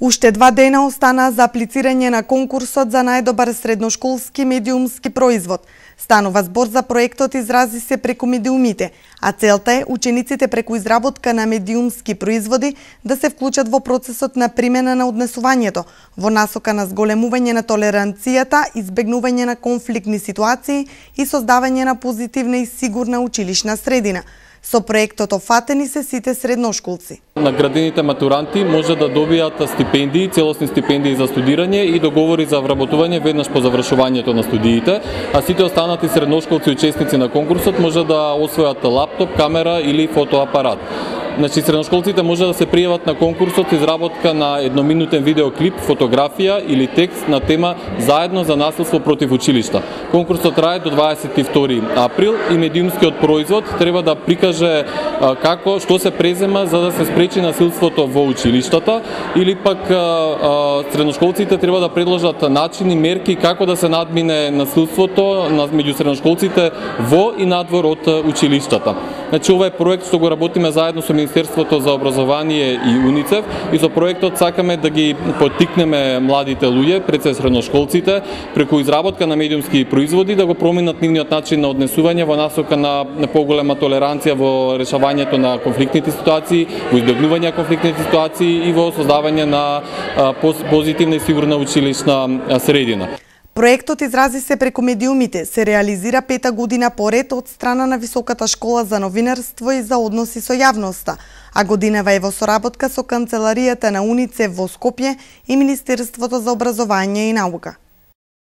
Уште 2 дена останаа за аплицирање на конкурсот за најдобар средношколски медиумски производ. Станува збор за проектот "Изрази се преку медиумите", а целта е учениците преку изработка на медиумски производи да се вклучат во процесот на примена на однесувањето, во насока на зголемување на толеранцијата, избегнување на конфликтни ситуации и создавање на позитивна и сигурна училишна средина. Со проектот офатени се сите средношколци. Наградените матуранти може да добијат стипендии, целосни стипендии за студирање и договори за вработување веднаш по завршувањето на студиите, а сите останати средношколци учесници на конкурсот може да освојат лаптоп, камера или фотоапарат. Значи, средношколците може да се пријават на конкурсот изработка на едноминутен видеоклип, фотографија или текст на тема "Заедно за насилство против училишта". Конкурсот трае до 22 април и медиумскиот производ треба да прикаже што се презема за да се спречи насилството во училиштата, или пак средношколците треба да предложат начини, мерки како да се надмине насилството меѓу средношколците во и надвор од училиштата. Значи, ова е проект што го работиме заедно со Министерството за образование и УНИЦЕФ, и со проектот сакаме да ги поттикнеме младите луѓе, пред се средношколците, преку изработка на медиумски производи да го променат нивниот начин на однесување во насока на поголема толеранција во решавањето на конфликтните ситуации, во избегнување на конфликтните ситуации и во создавање на позитивна и сигурна училишна средина. Проектот "Изрази се преку медиумите" се реализира 5-та година поред од страна на Високата школа за новинарство и за односи со јавноста, а годинава е во соработка со Канцеларијата на УНИЦЕФ во Скопје и Министерството за образование и наука.